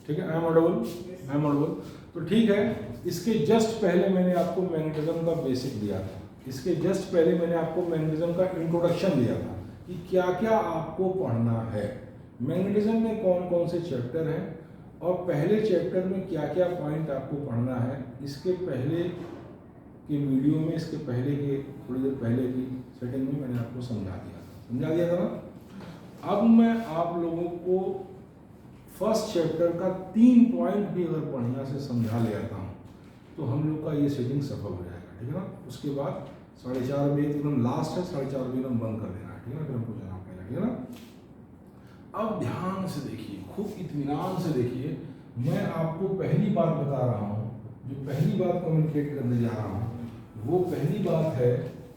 ठीक है, I am audible. तो ठीक है, इसके जस्ट पहले मैंने आपको मैग्नेटिज्म का बेसिक दिया था, इसके जस्ट पहले मैंने आपको मैग्नेटिज्म का इंट्रोडक्शन दिया था कि क्या क्या आपको पढ़ना है, मैग्नेटिज्म में कौन कौन से चैप्टर हैं और पहले चैप्टर में क्या क्या पॉइंट आपको पढ़ना है। इसके पहले के वीडियो में, इसके पहले के थोड़ी देर पहले की सेटिंग में मैंने आपको समझा दिया था ना। अब मैं आप लोगों को फर्स्ट चैप्टर का 3 पॉइंट भी अगर बढ़िया से समझा ले आता हूँ तो हम लोग का ये सेटिंग सफल हो जाएगा, ठीक है ना। उसके बाद 4:30 बजे एकदम लास्ट है, 4:30 बजे एकदम बंद कर देना है, ठीक है ना, फिर हमको जाना पड़ेगा, ठीक है ना। अब ध्यान से देखिए, खूब इत्मीनान से देखिए, मैं आपको पहली बात बता रहा हूँ, जो पहली बात कम्युनिकेट करने जा रहा हूँ वो पहली बात है,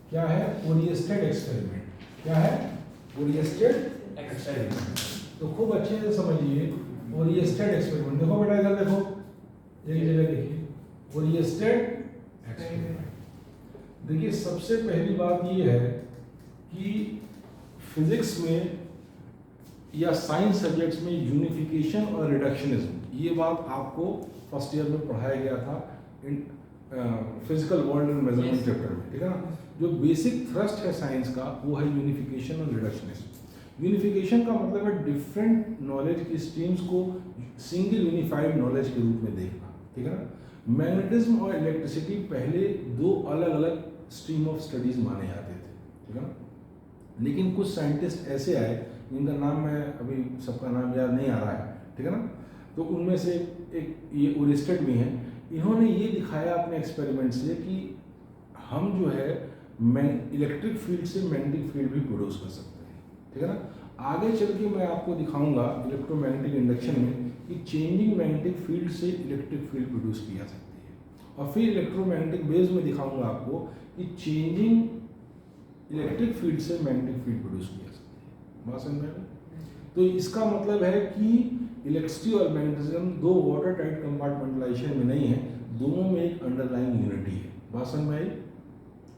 क्या है, ओरिएस्टेड एक्सपेरिमेंट। क्या है, ओरिएस्टेड एक्सपेरिमेंट। तो खूब अच्छे से समझिए ओरिएस्टेड एक्सपेरिमेंट। देखो बेटा इधर देखो, एक जगह देखिए, ओरिएस्टेड एक्सपेरिमेंट। देखिए सबसे पहली बात ये है कि फिजिक्स में या साइंस सब्जेक्ट्स में यूनिफिकेशन और रिडक्शनिज्म, ये बात आपको फर्स्ट ईयर में पढ़ाया गया था physical world and measurement chapter में, ठीक है ना। जो बेसिक थ्रस्ट है साइंस का वो है यूनिफिकेशन और रिडक्शनिज्म। यूनिफिकेशन का मतलब है डिफरेंट नॉलेज की स्ट्रीम्स को सिंगल यूनिफाइड नॉलेज के रूप में देखना, ठीक है ना। मैग्नेटिज्म और इलेक्ट्रिसिटी पहले 2 अलग अलग स्ट्रीम ऑफ स्टडीज माने जाते थे, ठीक है ना। लेकिन कुछ साइंटिस्ट ऐसे आए जिनका नाम मैं अभी सबका नाम याद नहीं आ रहा है, ठीक है ना। तो उनमें से एक ये ओरिएस्टेड भी हैं। इन्होंने ये दिखाया अपने एक्सपेरिमेंट से कि हम जो है इलेक्ट्रिक फील्ड से मैग्नेटिक फील्ड भी प्रोड्यूस कर सकते हैं, ठीक है ना। आगे चल के मैं आपको दिखाऊंगा इलेक्ट्रोमैग्नेटिक इंडक्शन में कि चेंजिंग मैग्नेटिक फील्ड से इलेक्ट्रिक फील्ड प्रोड्यूस की जा सकती है, और फिर इलेक्ट्रोमैग्नेटिक बेस में दिखाऊंगा आपको कि चेंजिंग इलेक्ट्रिक फील्ड से मैग्नेटिक फील्ड प्रोड्यूस की जा सकती है। बात समझ में? तो इसका मतलब है कि इलेक्ट्रिसिटी और मैग्नेटिज्म 2 वाटर टाइट कंपार्टमेंटलाइजेशन में नहीं है, दोनों में एक अंडरलाइंग यूनिटी है। बात समझ में आई?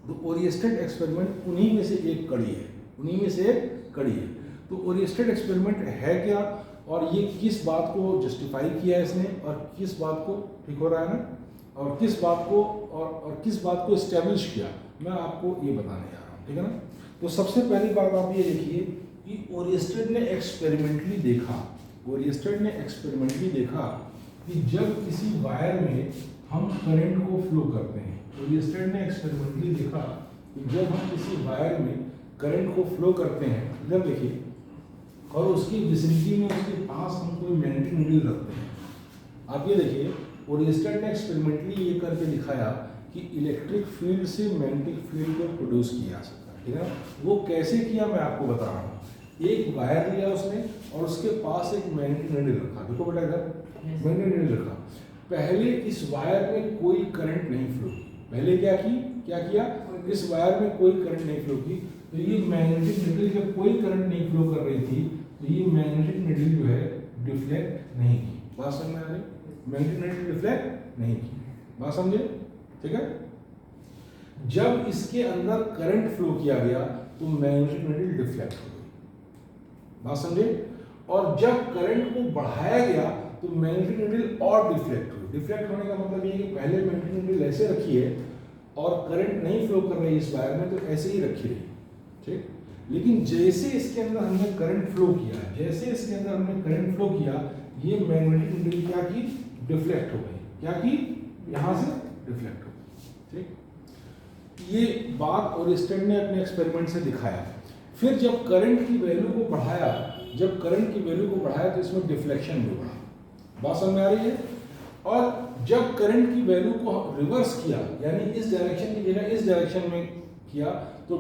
तो ओरिएस्टेड एक्सपेरिमेंट उन्हीं में से एक कड़ी है, उन्हीं में से एक कड़ी है। तो ओरिएस्टेड एक्सपेरिमेंट है क्या, और ये किस बात को जस्टिफाई किया इसने, और किस बात को, ठीक हो रहा है ना, और किस बात को और किस बात को इस्टेब्लिश किया, मैं आपको ये बताने जा रहा हूँ, ठीक है ना। तो सबसे पहली बात आप ये देखिए कि ओरिएस्टेड ने एक्सपेरिमेंटली देखा, ओरिएस्टेड ने एक्सपेरिमेंटली देखा कि जब किसी वायर में हम करंट को फ्लो करते हैं, ओरिएस्टेड ने एक्सपेरिमेंटली देखा कि जब हम किसी वायर में करंट को फ्लो करते हैं, इधर देखिए, और उसकी विसिनिटी में, उसके पास हम कोई मैग्नेटिक नीडल रखते हैं। आप ये देखिए, ओरिएस्टेड ने एक्सपेरिमेंटली ये करके दिखाया कि इलेक्ट्रिक फील्ड से मैग्नेटिक फील्ड को प्रोड्यूस किया जा सकता है, ठीक है ना। वो कैसे किया मैं आपको बता रहा हूँ। एक वायर लिया उसने और उसके पास एक मैग्नेटिक नीडल रखा, देखो बेटा इधर मैग्नेटिक नीडल रखा। पहले इस वायर में कोई करंट नहीं फ्लो की, पहले क्या किया, इस वायर में कोई करंट नहीं फ्लो की। तो ये मैग्नेटिक नीडल जब कोई करंट नहीं फ्लो कर रही थी तो ये मैग्नेटिक नीडल जो है डिफ्लेक्ट नहीं की। बात समझ में आ रही? मैग्नेटिक नीडल डिफ्लेक्ट नहीं की, बात समझे, ठीक है। जब इसके अंदर करंट फ्लो किया गया तो मैग्नेटिक नीडल डिफ्लेक्ट हो गई, बात समझे। और जब करंट को बढ़ाया गया तो मैग्नेटिक नीडल और डिफ्लेक्ट हुई। डिफ्लेक्ट होने का मतलब ये है कि पहले मैग्नेटिक नीडल ऐसे रखी है और करंट नहीं फ्लो कर रही इस वायर में, तो ऐसे ही रखी रही, ठीक। लेकिन जैसे इसके अंदर हमने करंट फ्लो किया, जैसे इसके अंदर हमने करंट फ्लो किया, ये मैग्नेटिक नीडल क्या की, डिफ्लेक्ट हो गई। क्या की, यहाँ से डिफ्लेक्ट हो गई, ठीक। ये बात ओरिएस्टेड ने अपने एक्सपेरिमेंट से दिखाया। फिर जब करंट की वैल्यू को बढ़ाया, तो इसमें डिफ्लेक्शन भी बढ़ा। बात समझ में आ रही है? और जब करंट की वैल्यू को रिवर्स किया, यानी इस डायरेक्शन की जगह इस डायरेक्शन में किया, तो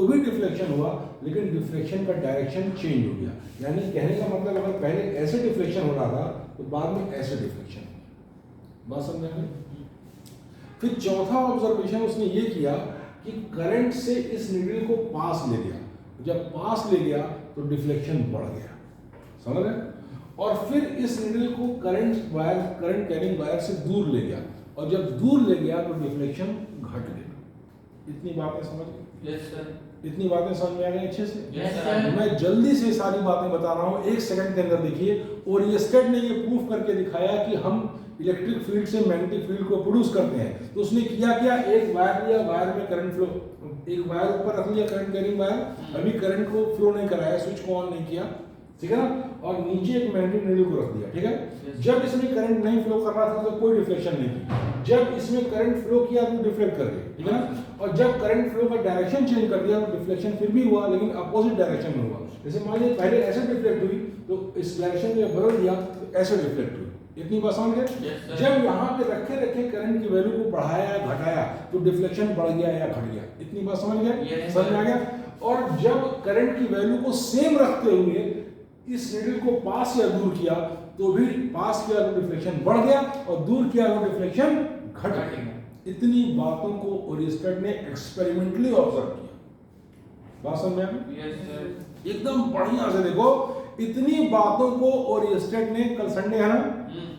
भी डिफ्लेक्शन हुआ, लेकिन डिफ्लेक्शन का डायरेक्शन चेंज हो गया। यानी कहने का मतलब अगर पहले ऐसे डिफ्लेक्शन हो रहा था तो बाद में ऐसे डिफ्लेक्शन हो गया। बात समझ में? फिर चौथा ऑब्जर्वेशन उसने ये किया कि करंट से इस नीडल को पास ले गया, जब पास ले गया तो डिफ्लेक्शन बढ़ गया, समझ रहे? और फिर इस नीडल को करंट कैरिंग वायर से दूर ले गया, और जब दूर ले गया तो डिफ्लेक्शन घट गया। इतनी बातें समझ गए? Yes sir. इतनी बातें समझ में आ गई अच्छे से? Yes, sir. मैं जल्दी से सारी बातें बता रहा हूँ, 1 सेकंड के अंदर देखिए। ओरिस्टेड ने ये प्रूफ करके दिखाया कि हम इलेक्ट्रिक फील्ड से मैग्नेटिक फील्ड को प्रोड्यूस करते हैं। तो उसने किया क्या, एक वायर लिया, वायर में करंट फ्लो, एक वायर ऊपर रख लिया, करंट कैरिंग वायर, अभी करंट को फ्लो नहीं कराया, स्विच को ऑन नहीं किया, ठीक है ना, और नीचे एक मैग्नेटिक नीडल को रख दिया, ठीक है। जब इसमें करंट नहीं फ्लो कर रहा था तो कोई डिफ्लेक्शन नहीं की, जब इसमें करंट फ्लो किया तो डिफ्लेक्ट कर गया, ठीक है ना, और जब करंट फ्लो का डायरेक्शन चेंज कर दिया तो डिफ्लेक्शन फिर भी हुआ, लेकिन अपोजिट डायरेक्शन में हुआ। जैसे मान लीजिए पहले ऐसे डिफ्लेक्ट हुई तो इस डायरेक्शन में बदल दिया तो ऐसे डिफ्लेक्ट हुई। इतनी बात समझ गए? जब यहाँ पे रखे रखे करंट की वैल्यू को बढ़ाया या घटाया तो डिफ्लेक्शन बढ़ गया या घट गया। इतनी बात समझ गए? समझ में आ गया? और जब करंट की वैल्यू को सेम रखते हुए इस नीडल को पास या दूर किया तो भी पास किया तो डिफ्लेक्शन बढ़ गया और दूर किया तो डिफ्लेक्शन घट गया। इतनी बातों को ओरिस्टेड ने एक्सपेरिमेंटली ऑब्जर्व किया। बात समझ में आ गई? एकदम बढ़िया से देखो, इतनी बातों को ओरिस्टेड ने, कल संडे है ना,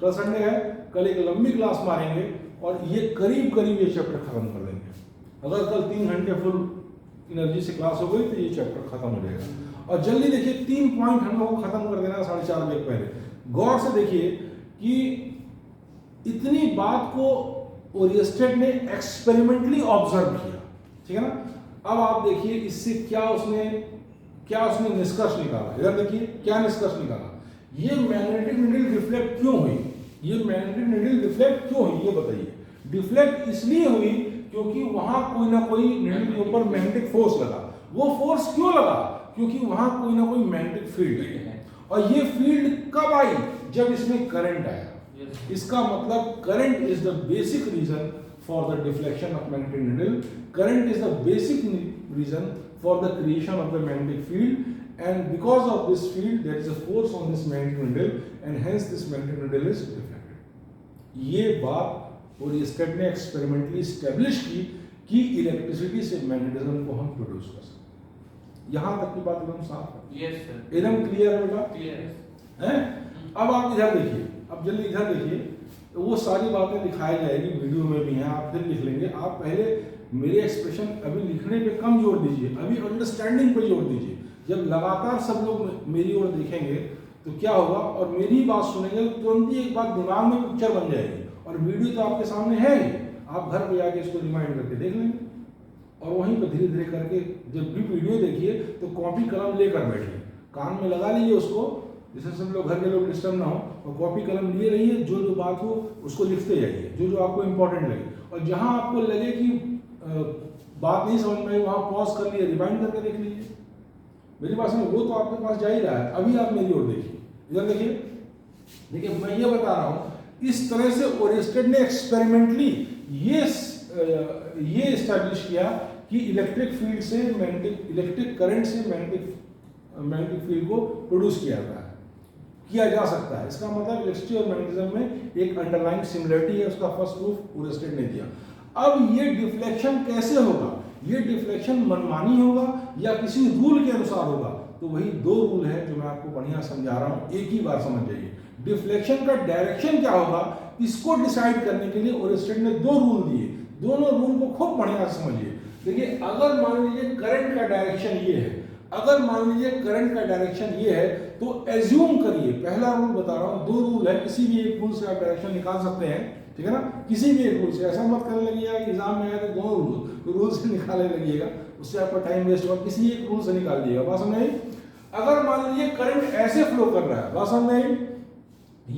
कल संडे है, कल एक लंबी क्लास मारेंगे और ये करीब करीब ये चैप्टर खत्म कर देंगे। अगर कल 3 घंटे फुल एनर्जी से क्लास हो गई तो ये चैप्टर खत्म हो जाएगा। और जल्दी देखिए 3 पॉइंट हम लोग को खत्म कर देना 4:30 बजे पहले। गौर से देखिए कि इतनी बात को ओरिस्टेड ने एक्सपेरिमेंटली ऑब्जर्व किया, ठीक है ना। अब आप देखिए इससे क्या उसने निष्कर्ष निकाला। इधर देखिए क्या निष्कर्ष निकाला। ये मैग्नेटिक नीडल रिफ्लेक्ट क्यों हुई, ये मैग्नेटिक नीडल रिफ्लेक्ट क्यों हुई, ये बताइए। डिफ्लेक्ट इसलिए हुई क्योंकि वहां कोई ना कोई नीडल के ऊपर मैग्नेटिक फोर्स लगा। वो फोर्स क्यों लगा? क्योंकि वहां कोई ना कोई मैग्नेटिक फील्ड है। और ये फील्ड कब आई? जब इसमें करंट आया। इसका मतलब current is the basic reason for the deflection of magnetic needle. Current is the basic reason for the creation of the magnetic field, and because of this field there is a force on this magnetic needle and hence this magnetic needle is deflected. ये बात ओरिस्टेड ने experimentally establish की कि electricity से magnetism को हम produce कर सकते। यहाँ तक की बात एकदम साफ है? यस सर, एकदम क्लियर है बेटा? क्लियर है। अब आप इधर देखिए, अब जल्दी इधर देखिए, तो वो सारी बातें दिखाई जाएगी, वीडियो में भी हैं, आप फिर लिख लेंगे। आप पहले मेरे एक्सप्रेशन अभी लिखने पे कम जोर दीजिए, अभी अंडरस्टैंडिंग पे जोर दीजिए। जब लगातार सब लोग मेरी ओर देखेंगे तो क्या होगा, और मेरी बात सुनेंगे तो तुरंत ही एक बात दिमाग में पिक्चर बन जाएगी। और वीडियो तो आपके सामने है ही, आप घर पे जाके इसको रिमाइंड करके देख लेंगे और वहीं पर धीरे धीरे करके जब भी वीडियो देखिए तो कॉपी कलम लेकर बैठिए, कान में लगा लीजिए उसको, जिससे सब लोग घर के लोग डिस्टर्ब ना हो, और कॉपी कलम लिए रहिए, जो जो बात हो उसको लिखते जाइए, जो जो आपको इंपॉर्टेंट लगे। और जहां आपको लगे कि बात नहीं समझ में आई वहां पॉज कर लिए, रिवाइंड करके देख लीजिए। मेरी बात सुनिए, वो तो आपके पास जा ही रहा है। अभी आप मेरी ओर देखिए, इधर देखिए, देखिए मैं ये बता रहा हूं, इस तरह से ओरिस्टेड ने एक्सपेरिमेंटली ये एस्टैब्लिश किया कि इलेक्ट्रिक फील्ड से इलेक्ट्रिक करंट से मैग्नेटिक फील्ड को प्रोड्यूस किया जा सकता है। इसका मतलब इलेक्ट्रिसिटी और मैग्नेटिज्म में एक अंडरलाइंग सिमिलरिटी है, उसका फर्स्ट प्रूफ ओरिस्टेड ने दिया। अब ये डिफ्लेक्शन कैसे होगा? ये डिफ्लेक्शन मनमानी होगा या किसी रूल के अनुसार होगा? तो वही 2 रूल है जो मैं आपको बढ़िया समझा रहा हूं, एक ही बार समझ जाइए। डिफ्लेक्शन का डायरेक्शन क्या होगा, इसको डिसाइड करने के लिए ओरिस्टेड ने 2 रूल दिए। दोनों रूल को खूब बढ़िया से समझिए। देखिए, अगर मान लीजिए करंट का डायरेक्शन ये है, अगर मान लीजिए करंट का डायरेक्शन ये है, तो एज्यूम करिए, पहला रूल बता रहा हूं, 2 रूल है, किसी भी एक रूल से आप डायरेक्शन निकाल सकते हैं, ठीक है ना। किसी भी एक रूल से, ऐसा मत करने लगिएगा कि एग्जाम में आए तो 2 रूल से निकालने लगिएगा, उससे आपका टाइम वेस्ट होगा। किसी एक रूल से निकाल दिएगा। बात समझ आई? अगर मान लीजिए करंट ऐसे फ्लो कर रहा है, बात समझ आई?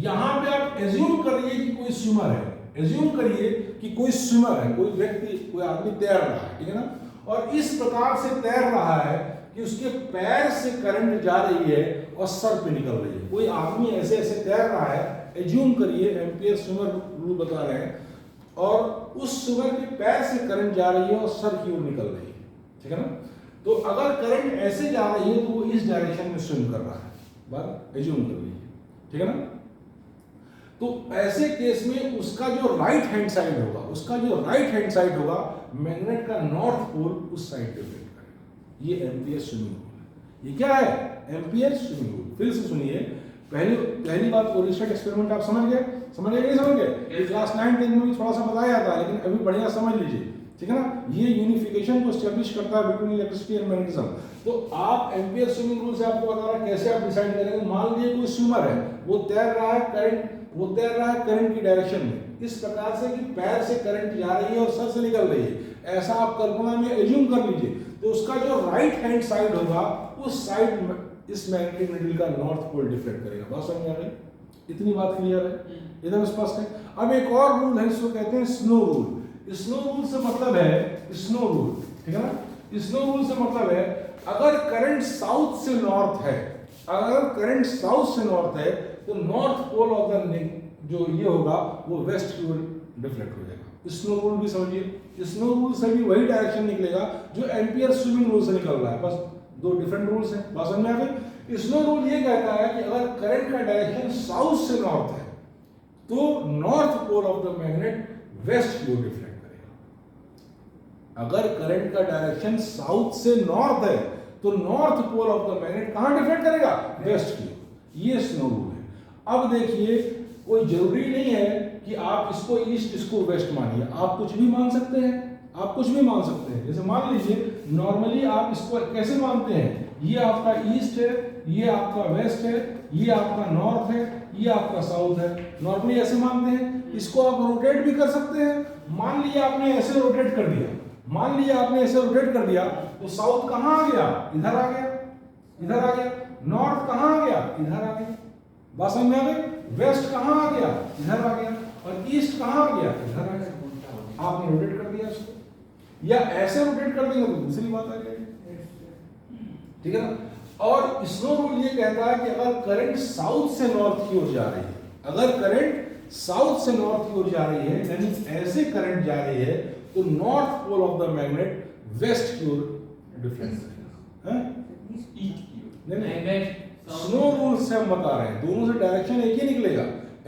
यहां पे आप एज्यूम करिए कि कोई स्विमर है, एज्यूम करिए कि कोई स्विमर है, कोई व्यक्ति, कोई आदमी तैर रहा है, ठीक है ना, और इस प्रकार से तैर रहा है कि उसके पैर से करंट जा रही है और सर पे निकल रही है। कोई आदमी ऐसे ऐसे तैर रहा है, एज्यूम करिए, एम्पियर स्विमर रूल बता रहे हैं, और उस स्विमर के पैर से करंट जा रही है और सर की ओर निकल रही है, ठीक है ना। तो अगर करंट ऐसे जा रही है तो वो इस डायरेक्शन में स्विम कर रहा है, बात एज्यूम कर लीजिए, ठीक है ना। तो ऐसे केस में उसका जो राइट हैंड साइड होगा, मैग्नेट का नॉर्थ पोल उस साइड पे बेंड करेगा। ये एम्पियर स्विमिंग रूल है। ये क्या है? Ampere swimming rule. फिर से सुनिए, पहली बात, ओरिस्टेड एक्सपेरिमेंट आप समझ गए कि नहीं समझ गए? क्लास 9-10 में भी थोड़ा सा बताया था, लेकिन अभी बढ़िया समझ लीजिए। ठीक है ना। ये यूनिफिकेशन को एस्टेब्लिश करता है बिटवीन इलेक्ट्रिसिटी एंड मैग्नेटिज्म। तो आप एम्पियर स्विमिंग रूल से आपको बता रहा है कैसे आप डिसाइड करेंगे। मान लीजिए कोई स्विमर है, वो तैर रहा है करंट की डायरेक्शन में, इस प्रकार से कि पैर से करंट जा रही है और सर से निकल रही है, ऐसा आप कल्पना में एज्यूम कर लीजिए। तो उसका जो राइट हैंड साइड होगा, उस साइड इस मैग्नेटिक नीडल का नॉर्थ पोल डिफ्लेक्ट करेगा। बात समझ आ गई? इतनी बात क्लियर है, एकदम स्पष्ट है। अब एक और रूल है, इसको कहते हैं स्नो रूल। स्नो रूल से मतलब है स्नो रूल, ठीक है ना। स्नो रूल से मतलब है अगर करंट साउथ से नॉर्थ है, तो नॉर्थ पोल ऑफ द जो ये होगा वो वेस्ट की ओर डिफ्लेक्ट हो जाएगा। स्नो रूल भी समझिए, स्नो रूल से भी वही डायरेक्शन निकलेगा जो एम्पियर स्विमिंग रूल से निकल रहा है, बस दो डिफरेंट रूल्स हैं। बात समझ में आ गई? स्नो रूल ये कहता है कि अगर करंट का डायरेक्शन साउथ से नॉर्थ है, तो north pole of the magnet west की ओर डिफ्लेक्ट करेगा। अगर करंट का डायरेक्शन साउथ से नॉर्थ है, तो north pole of the magnet कहां डिफ्लेक्ट करेगा? वेस्ट की ओर। ये स्नो रूल है। अब देखिए, कोई जरूरी नहीं है कि आप इसको ईस्ट इसको वेस्ट मानिए, आप कुछ भी मान सकते हैं, जैसे मान लीजिए नॉर्मली आप इसको कैसे मानते हैं, ये आपका ईस्ट है, ये आपका वेस्ट है, ये आपका नॉर्थ है, ये आपका साउथ है, नॉर्मली ऐसे मानते हैं। इसको आप रोटेट भी कर सकते हैं। मान लिया आपने ऐसे रोटेट कर दिया, तो साउथ कहां आ गया? इधर आ गया। नॉर्थ कहां आ गया? इधर आ गया। बात समझ में आ गई? वेस्ट कहां आ गया? इधर आ गया। और ईस्ट कहां आ गया? इधर आ गया। आपने रोटेट कर दिया इसको, या ऐसे रोटेट कर देंगे तो दूसरी बात आ जाएगी, ठीक है ना। और स्नो रूल ये कहता है कि अगर करंट साउथ से नॉर्थ की ओर जा रही है, यानी ऐसे करंट जा रही है, तो north pole of the magnet west की ओर डिफ्लेक्ट करेगा। नहीं, स्नो रूल से हम बता रहे हैं, दोनों से डायरेक्शन एक ही निकलेगा।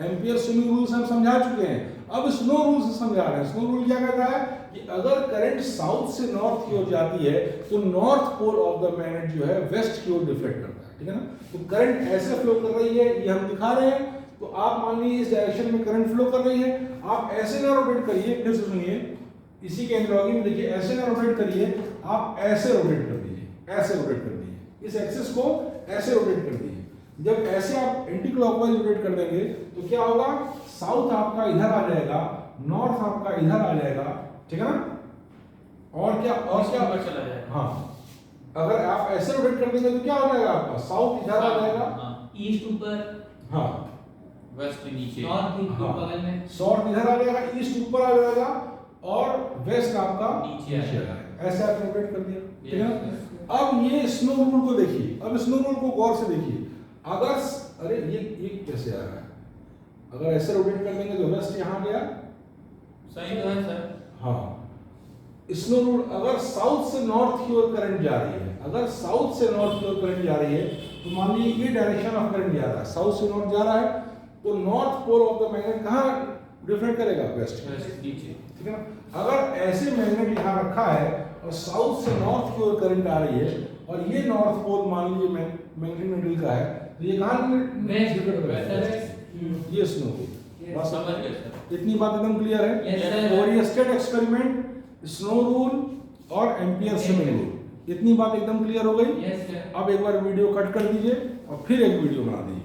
एम्पियर स्विमिंग रूल से हम समझा चुके हैं, अब स्नो रूल से समझा रहे हैं। स्नो रूल क्या कहता है कि अगर करंट साउथ से नॉर्थ की ओर जाती है, तो north pole of the magnet जो है वेस्ट की ओर डिफ्लेक्ट करता है, ठीक है ना। तो करंट ऐसे फ्लो कर रही है, ये हम दिखा रहे हैं। तो आप मान लीजिए इस डायरेक्शन में करंट फ्लो कर रही है, आप ऐसे ना रोटेट करिए, फिर से सुनिए, इसी के एनालॉजी में देखिए, ऐसे ना रोटेट करिए, आप ऐसे रोटेट कर दीजिए, इस एक्सिस को ऐसे रोटेट कर दीजिए। जब ऐसे आप एंटी क्लॉकवाइज रोटेट कर देंगे, तो क्या होगा? साउथ आपका इधर आ जाएगा, नॉर्थ आपका इधर आ जाएगा, ठीक है ना। और क्या चला जाएगा? हाँ, अगर आप ऐसे रोटेट कर देंगे तो क्या हो जाएगा? आपका साउथ इधर आ जाएगा, ईस्ट ऊपर, हाँ, वेस्ट नीचे, नॉर्थ बगल में, साउथ इधर आ जाएगा, ईस्ट ऊपर आ जाएगा, और वेस्ट आपका नीचे आ जाएगा। ऐसे आप रोटेट कर दिया, ठीक है ना। अब ये स्नो रूल को देखिए, अब स्नो रूल को गौर से देखिए। अगर अरे ये कैसे आ रहा है? अगर ऐसे रोटेट कर देंगे तो वेस्ट यहां गया, सही तो है सर। हाँ, स्नो रूल अगर साउथ से नॉर्थ की ओर करंट जा रही है, तो मान लीजिए ये डायरेक्शन ऑफ करंट जा रहा है, साउथ से नॉर्थ जा रहा है, तो north pole of the magnet कहां डिफ्लेक्ट करेगा? वेस्ट नीचे, ठीक है ना। अगर ऐसे मैग्नेट यहां रखा है और साउथ से नॉर्थ की ओर करंट आ रही है, और ये नॉर्थ पोल मान लीजिए मैग्नेटिक नीडल का है, तो ये कहां डिफ्लेक्ट करेगा? ये स्नो रूल। बस समझ गए सर, इतनी बात एकदम क्लियर है। और ये स्टेट एक्सपेरिमेंट, स्नो रूल और एम्पियर स्विमिंग रूल, इतनी बात एकदम क्लियर हो गई। अब एक बार वीडियो कट कर दीजिए और फिर एक वीडियो बना दीजिए।